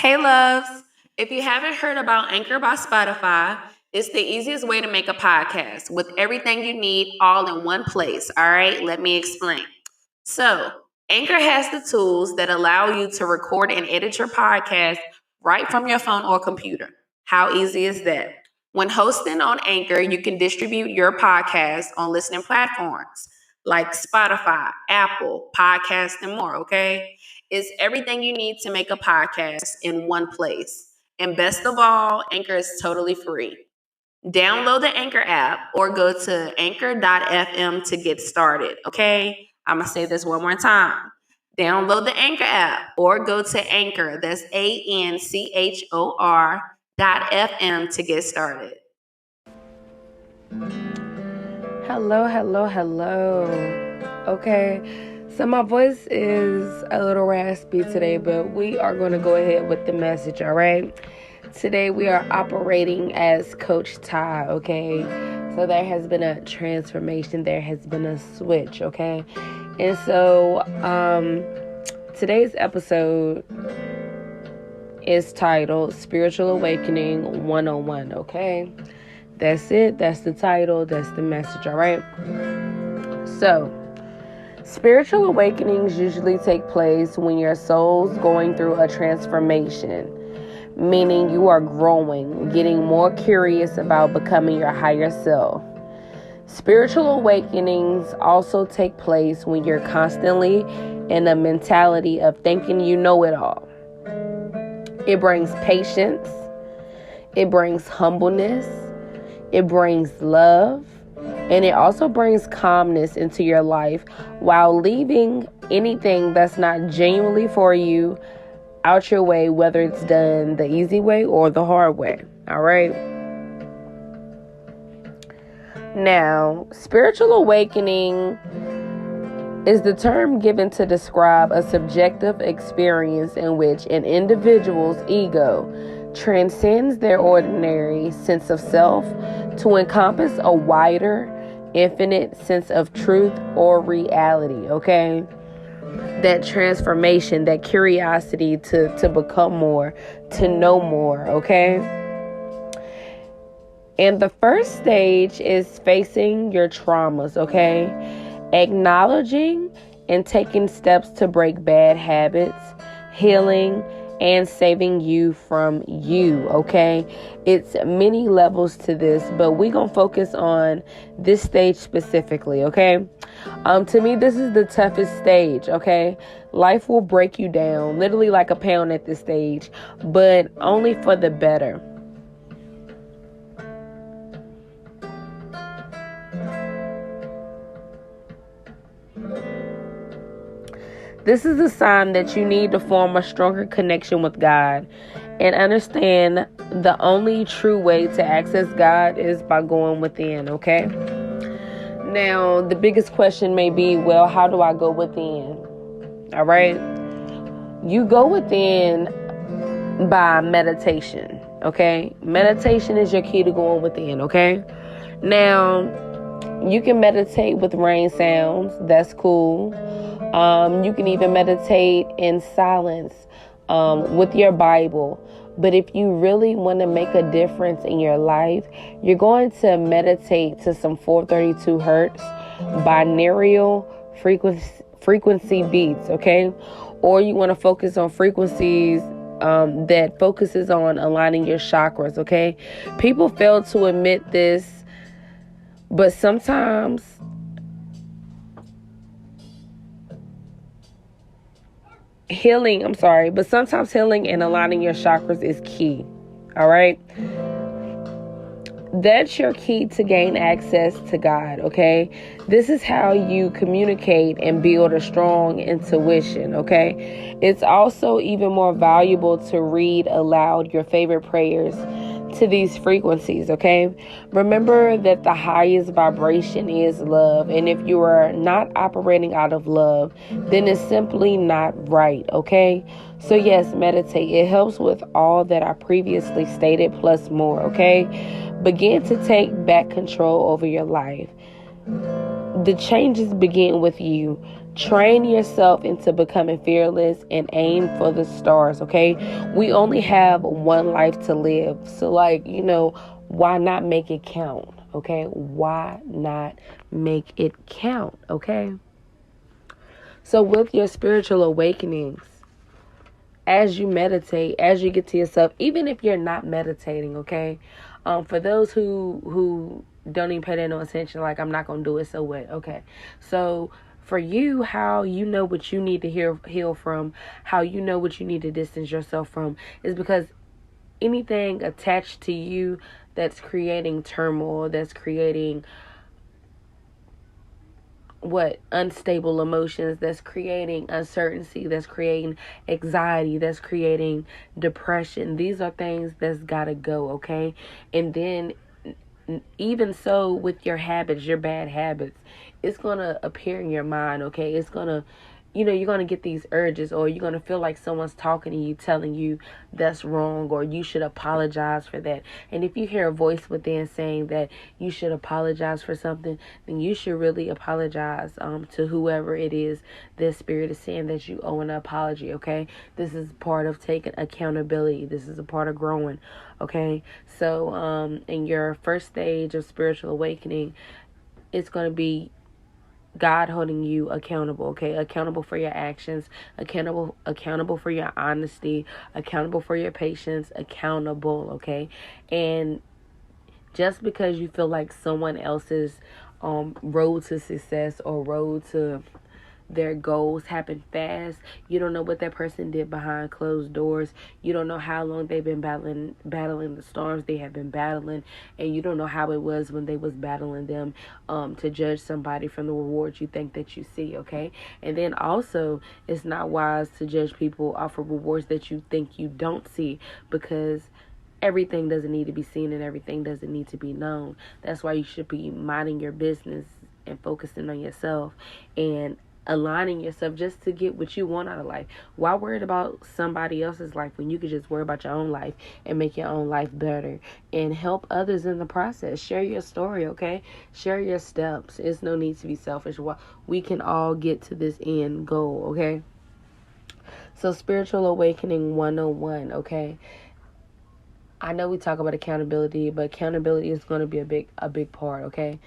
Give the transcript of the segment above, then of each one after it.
Hey, loves. If you haven't heard about Anchor by Spotify, it's the easiest way to make a podcast with everything you need all in one place. All right, let me explain. So, Anchor has the tools that allow you to record and edit your podcast right from your phone or computer. How easy is that? When hosting on Anchor, you can distribute your podcast on listening platforms like Spotify, Apple, Podcast, and more, okay? It's everything you need to make a podcast in one place. And best of all, Anchor is totally free. Download the Anchor app or go to anchor.fm to get started, okay? I'm going to say this one more time. Download the Anchor app or go to Anchor, that's ANCHOR.FM to get started. Hello. Okay, so my voice is a little raspy today, but we are going to go ahead with the message, all right? Today we are operating as Coach Ty, okay? So there has been a transformation, there has been a switch, okay? And so today's episode is titled Spiritual Awakening 101, okay? That's it. That's the title. That's the message, all right? So, spiritual awakenings usually take place when your soul's going through a transformation, meaning you are growing, getting more curious about becoming your higher self. Spiritual awakenings also take place when you're constantly in a mentality of thinking you know it all. It brings patience. It brings humbleness. It brings love, and it also brings calmness into your life while leaving anything that's not genuinely for you out your way, whether it's done the easy way or the hard way. All right. Now, spiritual awakening is the term given to describe a subjective experience in which an individual's ego transcends their ordinary sense of self to encompass a wider, infinite sense of truth or reality, okay? That transformation, that curiosity to become more, to know more, okay? And the first stage is facing your traumas, okay? Acknowledging and taking steps to break bad habits, healing, and saving you from you, okay? It's many levels to this, but we're going to focus on this stage specifically, okay? To me, this is the toughest stage, okay? Life will break you down, literally like a pound at this stage, but only for the better. This is a sign that you need to form a stronger connection with God and understand the only true way to access God is by going within, okay? Now, the biggest question may be, well, how do I go within? All right? You go within by meditation, okay? Meditation is your key to going within, okay? Now, you can meditate with rain sounds. That's cool. You can even meditate in silence with your Bible. But if you really want to make a difference in your life, you're going to meditate to some 432 hertz binaural frequency beats, okay? Or you want to focus on frequencies that focuses on aligning your chakras, okay? People fail to admit this, but sometimes healing and aligning your chakras is key. All right. That's your key to gain access to God. Okay. This is how you communicate and build a strong intuition. Okay. It's also even more valuable to read aloud your favorite prayers to these frequencies, okay? Remember that the highest vibration is love, and if you are not operating out of love, then it's simply not right, okay? So yes, meditate. It helps with all that I previously stated plus more, okay? Begin to take back control over your life. The changes begin with you. Train yourself into becoming fearless and aim for the stars, okay? We only have one life to live. So, why not make it count, okay? Why not make it count, okay? So, with your spiritual awakenings, as you meditate, as you get to yourself, even if you're not meditating, okay? For those who don't even pay that no attention, like, I'm not gonna do it, so what? Okay, so for you, how you know what you need to heal from, how you know what you need to distance yourself from, is because anything attached to you that's creating turmoil, that's creating unstable emotions, that's creating uncertainty, that's creating anxiety, that's creating depression. These are things that's gotta go, okay? And then even so, with your habits, your bad habits, it's gonna appear in your mind, okay? It's gonna, you're gonna get these urges, or you're gonna feel like someone's talking to you, telling you that's wrong, or you should apologize for that. And if you hear a voice within saying that you should apologize for something, then you should really apologize to whoever it is this spirit is saying that you owe an apology, okay? This is part of taking accountability. This is a part of growing, okay? So in your first stage of spiritual awakening, it's going to be God holding you accountable, okay? Accountable for your actions, accountable for your honesty, accountable for your patience, accountable, okay? And just because you feel like someone else's road to success or road to their goals happen fast, you don't know what that person did behind closed doors. You don't know how long they've been battling the storms they have been battling, and you don't know how it was when they was battling them, to judge somebody from the rewards you think that you see, okay? And then also, it's not wise to judge people off of rewards that you think you don't see, because everything doesn't need to be seen and everything doesn't need to be known. That's why you should be minding your business and focusing on yourself and aligning yourself just to get what you want out of life. Why worried about somebody else's life when you could just worry about your own life and make your own life better and help others in the process? Share your story, okay? Share your steps. It's no need to be selfish. We can all get to this end goal, okay? So, spiritual awakening 101, okay? I know we talk about accountability, but accountability is going to be a big part, okay?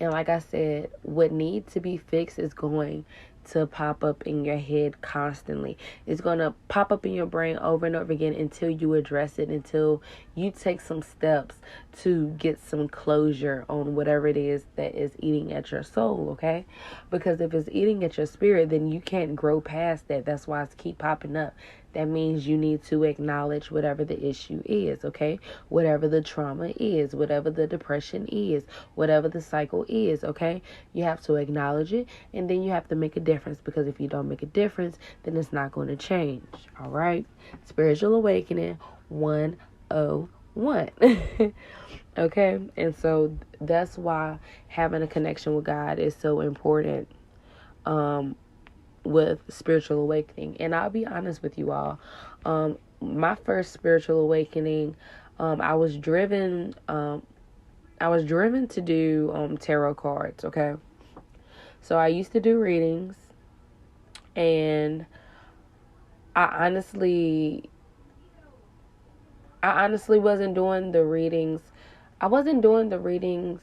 And like I said, what needs to be fixed is going to pop up in your head constantly. It's going to pop up in your brain over and over again until you address it, until you take some steps to get some closure on whatever it is that is eating at your soul, okay? Because if it's eating at your spirit, then you can't grow past that. That's why it's keep popping up. That means you need to acknowledge whatever the issue is, okay? Whatever the trauma is, whatever the depression is, whatever the cycle is, okay? You have to acknowledge it, and then you have to make a difference, because if you don't make a difference, then it's not going to change, all right? Spiritual Awakening 101. Okay? And so that's why having a connection with God is so important. With spiritual awakening. And I'll be honest with you all, my first spiritual awakening, I was driven to do tarot cards, okay? So I used to do readings, and I honestly wasn't doing the readings. I wasn't doing the readings.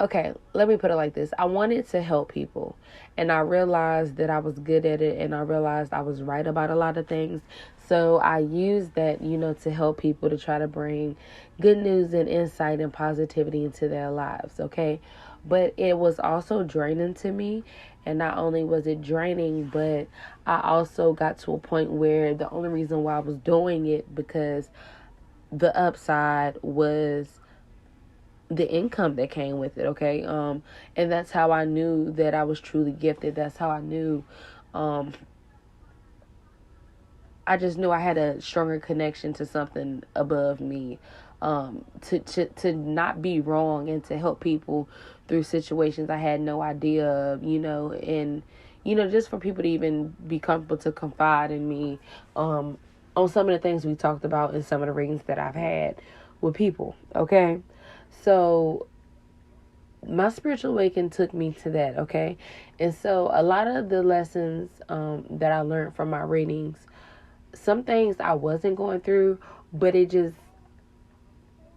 Okay, let me put it like this. I wanted to help people, and I realized that I was good at it, and I realized I was right about a lot of things. So I used that, to help people, to try to bring good news and insight and positivity into their lives, okay? But it was also draining to me, and not only was it draining, but I also got to a point where the only reason why I was doing it because the upside was the income that came with it, okay? And that's how I knew that I was truly gifted. That's how I knew, I just knew I had a stronger connection to something above me, to not be wrong and to help people through situations I had no idea of, and, just for people to even be comfortable to confide in me, on some of the things we talked about in some of the readings that I've had with people, okay? So my spiritual awakening took me to that, okay? And so a lot of the lessons that I learned from my readings, some things I wasn't going through, but it just,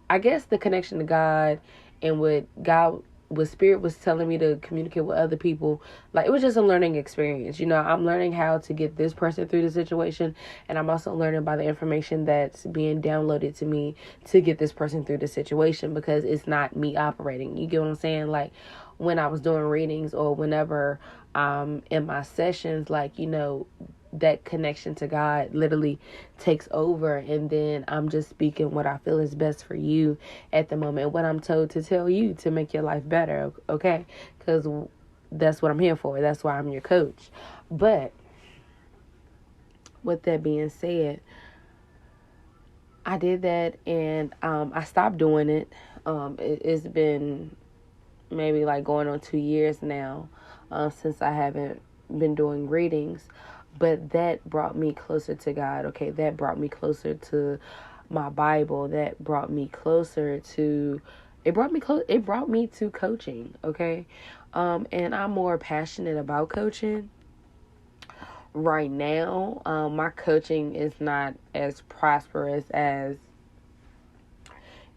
I guess the connection to God and what Spirit was telling me to communicate with other people, like, it was just a learning experience. I'm learning how to get this person through the situation, and I'm also learning by the information that's being downloaded to me to get this person through the situation, because it's not me operating. You get what I'm saying? Like, when I was doing readings, or whenever in my sessions, like, that connection to God literally takes over, and then I'm just speaking what I feel is best for you at the moment, what I'm told to tell you to make your life better, okay? Because that's what I'm here for. That's why I'm your coach. But with that being said, I did that, and I stopped doing it. It's been maybe like going on 2 years now since I haven't been doing readings. But that brought me closer to God, okay? That brought me closer to my Bible. That brought me closer to, it brought me to coaching, okay? And I'm more passionate about coaching right now. My coaching is not as prosperous as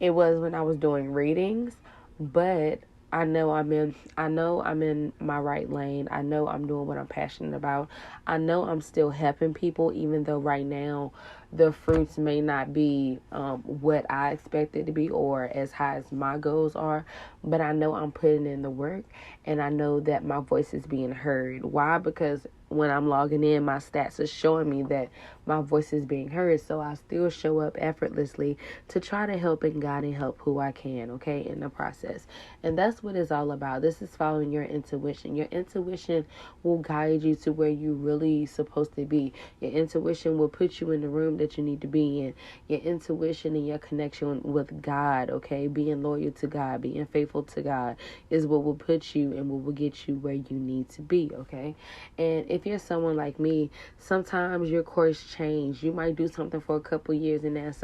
it was when I was doing readings, but I know I'm in my right lane. I know I'm doing what I'm passionate about. I know I'm still helping people, even though right now the fruits may not be what I expected to be, or as high as my goals are. But I know I'm putting in the work, and I know that my voice is being heard. Why? Because when I'm logging in, my stats are showing me that my voice is being heard. So I still show up effortlessly to try to help and guide and help who I can, okay, in the process. And that's what it's all about. This is following your intuition. Your intuition will guide you to where you're really supposed to be. Your intuition will put you in the room that you need to be in. Your intuition and your connection with God, okay, being loyal to God, being faithful to God, is what will put you and what will get you where you need to be, okay? And if you're someone like me, sometimes your course change. You might do something for a couple years, and then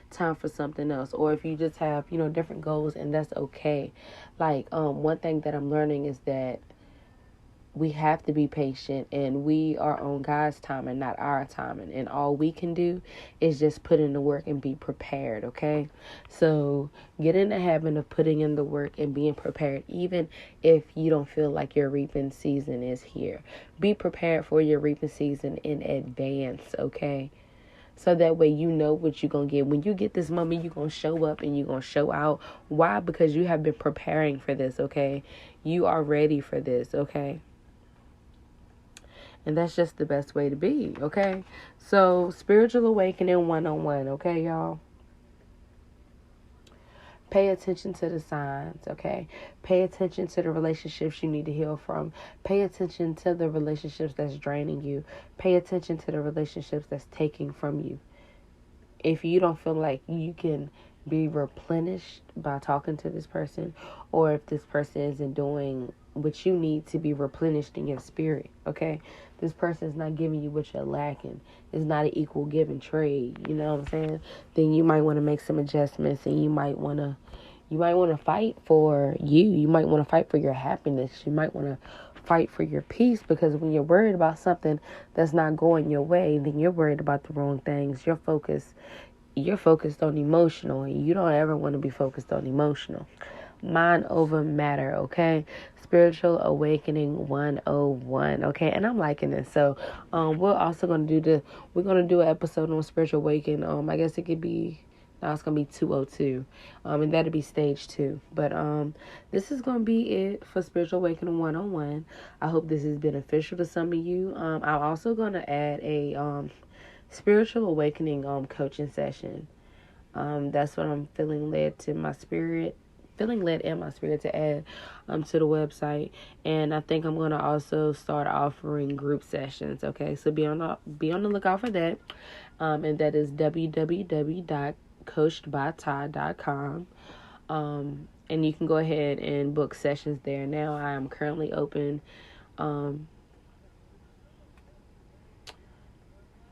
time for something else. Or if you just have, different goals, and that's okay. Like, one thing that I'm learning is that we have to be patient, and we are on God's time and not our time. And all we can do is just put in the work and be prepared, okay? So get in the habit of putting in the work and being prepared, even if you don't feel like your reaping season is here. Be prepared for your reaping season in advance, okay? So that way you know what you're going to get. When you get this moment, you're going to show up and you're going to show out. Why? Because you have been preparing for this, okay? You are ready for this, okay? And that's just the best way to be, okay? So, spiritual awakening 101, okay, y'all? Pay attention to the signs, okay? Pay attention to the relationships you need to heal from. Pay attention to the relationships that's draining you. Pay attention to the relationships that's taking from you. If you don't feel like you can be replenished by talking to this person, or if this person isn't doing what you need to be replenished in your spirit, okay? This person is not giving you what you're lacking. It's not an equal give and trade, you know what I'm saying? Then you might want to make some adjustments, and you might want to fight for you. You might want to fight for your happiness. You might want to fight for your peace, because when you're worried about something that's not going your way, then you're worried about the wrong things. You're focused on emotional, and you don't ever want to be focused on emotional. Mind over matter, okay? Spiritual awakening 101, okay? And I'm liking this. So we're also going to do an episode on spiritual awakening. I guess it could be, now it's going to be 202, and that'll be stage 2. But this is going to be it for spiritual awakening 101. I hope this is beneficial to some of you. I'm also going to add a spiritual awakening coaching session. That's what I'm feeling led in my spirit to add to the website. And I think I'm gonna also start offering group sessions. Okay, so be on the lookout for that. And that is www.coachedbyty.com. And you can go ahead and book sessions there. Now I am currently open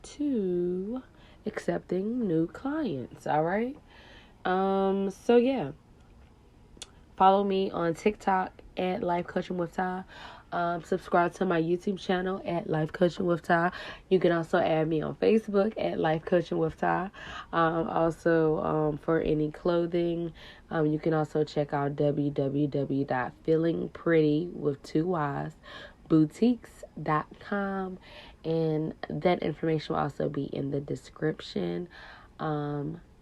to accepting new clients. All right. So yeah. Follow me on TikTok at Life Coaching with Ty. Subscribe to my YouTube channel at Life Coaching with Ty. You can also add me on Facebook at Life Coaching with Ty. Also, for any clothing, you can also check out www.feelingprettyboutique.com, and that information will also be in the description.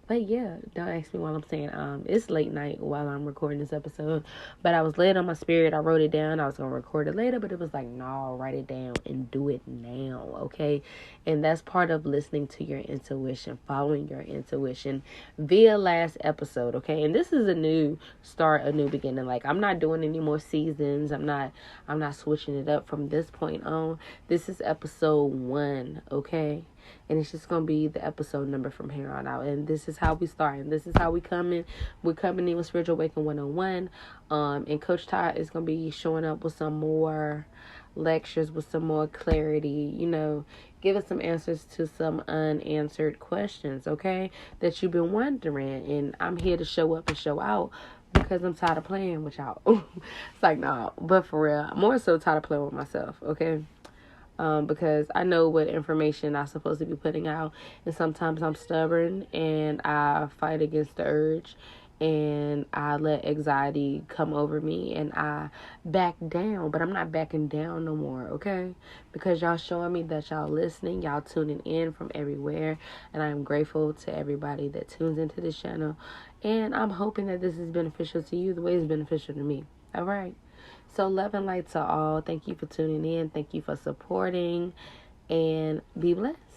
But yeah, don't ask me while I'm saying it's late night while I'm recording this episode. But I was led on my spirit. I wrote it down. I was gonna record it later, but it was like, no, write it down and do it now, okay? And that's part of listening to your intuition, following your intuition via last episode, okay? And this is a new start, a new beginning. Like, I'm not doing any more seasons. I'm not switching it up from this point on. This is episode 1, okay? And it's just going to be the episode number from here on out. And this is how we start. And this is how we come in. We're coming in with Spiritual Awakening 101. And Coach Todd is going to be showing up with some more lectures, with some more clarity, giving some answers to some unanswered questions, okay, that you've been wondering. And I'm here to show up and show out because I'm tired of playing with y'all. It's like, nah, but for real, I'm more so tired of playing with myself, okay? Because I know what information I'm supposed to be putting out, and sometimes I'm stubborn and I fight against the urge, and I let anxiety come over me and I back down. But I'm not backing down no more, okay? Because y'all showing me that y'all listening, y'all tuning in from everywhere, and I am grateful to everybody that tunes into this channel, and I'm hoping that this is beneficial to you the way it's beneficial to me. All right. So love and light to all. Thank you for tuning in. Thank you for supporting. And be blessed.